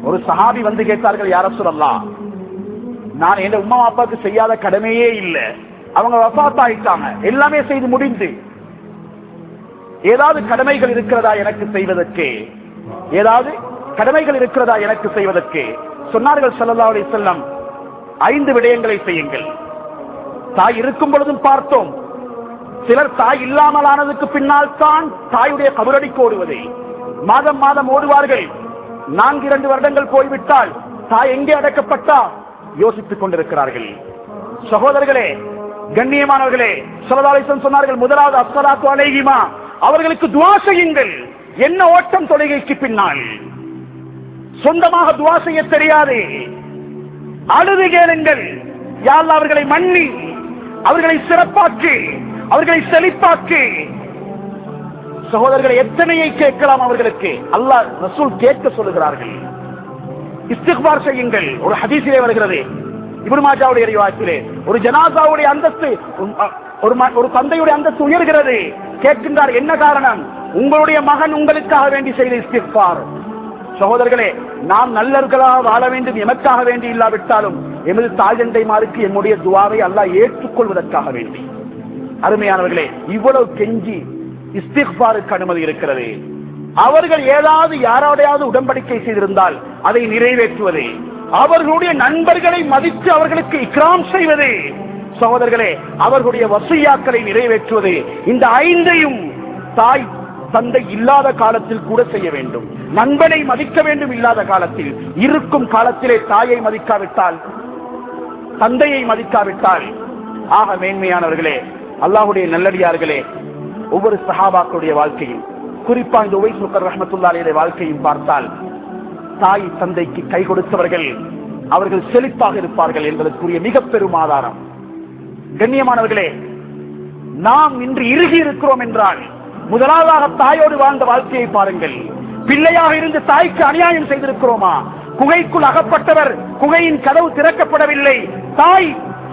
ஒரு சஹாபி வந்து கேட்டார்கள், யா ரசூலல்லாஹ், நான் என் உம்மா அப்பாவுக்கு செய்யாத கடமையே இல்லை, அவங்க வஃபாத் ஆயிட்டாங்க, எல்லாமே செய்து முடிந்து, ஏதாவது கடமைகள் இருக்கிறதா எனக்கு செய்வதற்கு? ஏதாவது கடமைகள் இருக்கிறதா எனக்கு செய்வதற்கு? சொன்னார்கள் ஸல்லல்லாஹு அலைஹி வஸல்லம், 5 விடயங்களை செய்யுங்கள். தாய் இருக்கும் பொழுதும் பார்த்தோம், சிலர் தாய் இல்லாமல் ஆனதுக்கு பின்னால் தான் தாயுடைய கபரடிக்கு ஓடுவது. மாதம் மாதம் ஓடுவார்கள். 4-2 வருடங்கள் போய்விட்டால் தாய் எங்கே அடக்கப்பட்டா யோசித்துக் கொண்டிருக்கிறார்கள். சகோதரர்களே, கண்ணியமானவர்களே, ஸல்லல்லாஹு அலைஹி வஸல்லம் சொன்னார்கள், முதலாவது அஸ்ஸலாத்து அலைஹிமா, அவர்களுக்கு துஆ செய்யுங்கள். என்ன ஓட்டம் தொழுகைக்கு பின்னால்? சொந்தமாக துஆ செய்ய தெரியாது, அழுது கேளுங்கள், யா அல்லாஹ் அவர்களை மன்னி, அவர்களை சிறப்பாக்கி, அவர்களை செழிப்பாக்கி. சகோதரர்களை எத்தனையை கேட்கலாம் அவர்களுக்கு? அல்லாஹ் ரசூல் கேட்க சொல்லுகிறார்கள். இஸ்திக்பார் செய்யுங்கள். ஒரு ஹதீஸிலே வருகிறது, இப்னு மாஜாவுடைய ரிவாயத்திலே, ஒரு ஜனாசாவுடைய அந்தஸ்து, ஒரு தந்தையுடைய அந்தஸ்து உயர்கிறது. கேட்கின்றார், என்ன காரணம்? உங்களுடைய மகன் உங்களுக்காக வேண்டி செய்த இஸ்திக்பார். சகோதரர்களே, நாம் நல்லவர்களாக வாழ வேண்டும், எமக்காக வேண்டி இல்லாவிட்டாலும் எமது தாய்தந்தைமாருக்கு எம்முடைய துஆவை அல்லாஹ் ஏற்றுக்கொள்வதற்காக வேண்டி. அருமையானவர்களே, இவ்வளவு கெஞ்சி இஸ்திக்பாருக்கு அனுமதி இருக்கிறது. அவர்கள் ஏதாவது யாரோடையாவது உடன்படிக்கை செய்திருந்தால் அதை நிறைவேற்றுவது, அவர்களுடைய நண்பர்களை மதித்து அவர்களுக்கு இக்ராம் செய்வது, சகோதரர்களே அவர்களுடைய வசியாக்களை நிறைவேற்றுவது, இந்த 5ஐயும் தாய் தந்தை இல்லாத காலத்தில் கூட செய்ய வேண்டும். நண்பனை மதிக்க வேண்டும் இல்லாத காலத்தில். இருக்கும் காலத்திலே தாயை மதிக்காவிட்டால், தந்தையை மதிக்காவிட்டால் ஆக மேன்மையானவர்களே, அல்லாஹ்வுடைய நல்லடியார்களே, ஒவ்வொரு சஹாபாக்களுடைய வாழ்க்கையும், குறிப்பா இந்த உவைஸ் முக்கர் ரஹ்மத்துல்லாஹி அலைஹி வாழ்க்கையும் பார்த்தால், தாய் தந்தைக்கு கை கொடுத்தவர்கள் அவர்கள் செழிப்பாக இருப்பார்கள் என்பதற்குரிய மிக பெரும் ஆதாரம். கண்ணியமானவர்களே, நாம் இன்று இறுகி இருக்கிறோம் என்றால் முதலாவதாக தாயோடு வாழ்ந்த வாழ்க்கையை பாருங்கள். பிள்ளையாக இருந்து தாய்க்கு அநியாயம் செய்திருக்கிறோமா? குகைக்குள் அகப்பட்டவர், குகையின் கதவு திறக்கப்படவில்லை,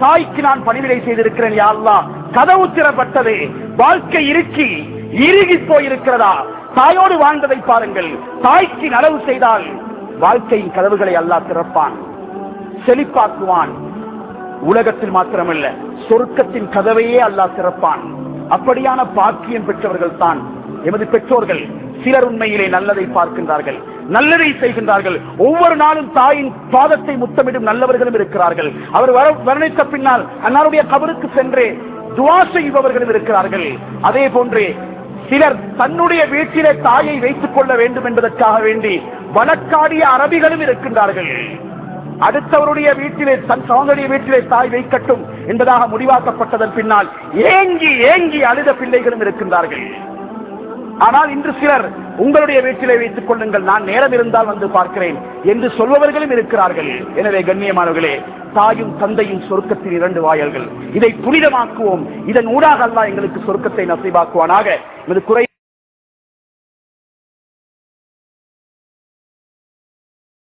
தாய்க்கு நான் பணிவிடை செய்திருக்கிறேன், யா அல்லாஹ் கதவு திறப்பட்டது, வாழ்க்கை இறுகி போயிருக்கிறதா? தாயோடு வாழ்ந்ததை பாருங்கள். தாய்க்கு நலவு செய்தால் வாழ்க்கையின் கதவுகளை அல்லாஹ் திறப்பான், செழிப்பாக்குவான். உலகத்தில் மாத்திரமல்ல, சொர்க்கத்தின் கதவையே அல்லாஹ் திறப்பான். அப்படியான பாக்கியம் பெற்றவர்கள் தான் எமது பெற்றோர்கள். சிலர் உண்மையிலே நல்லதை பார்க்கின்றார்கள், நல்லதை செய்கின்றார்கள். ஒவ்வொரு நாளும் தாயின் பாதத்தை முத்தமிடும் நல்லவர்களும் இருக்கிறார்கள். அவர் வர்ணித்த பின்னால் அன்னாருடைய கபருக்கு சென்று துஆ செய்பவர்களும் இருக்கிறார்கள். அதே போன்றே சிலர் தன்னுடைய வீட்டிலே தாயை வைத்துக் கொள்ள வேண்டும் என்பதற்காக வேண்டி வழக்காடிய அரபிகளும் இருக்கின்றார்கள். அடுத்தவருடைய வீட்டிலே, தன் சகோதரிய வீட்டிலே தாய் வைக்கட்டும் என்பதாக முடிவாக்கப்பட்டதன் பின்னால் ஏங்கி ஏங்கி அழுத பிள்ளைகளும் இருக்கின்றார்கள். ஆனால் இன்று சிலர் உங்களுடைய வீட்டிலே வைத்துக் கொள்ளுங்கள், நான் நேரம் இருந்தால் வந்து பார்க்கிறேன் என்று சொல்பவர்களும் இருக்கிறார்கள். எனவே கண்ணியமானவர்களே, தாயும் தந்தையும் சொர்க்கத்தின் 2 வாயில்கள். இதை புனிதமாக்குவோம். இதன் ஊடாக அல்லாஹ் எங்களுக்கு சொர்க்கத்தை நசீபாக்குவானாக. இது குறை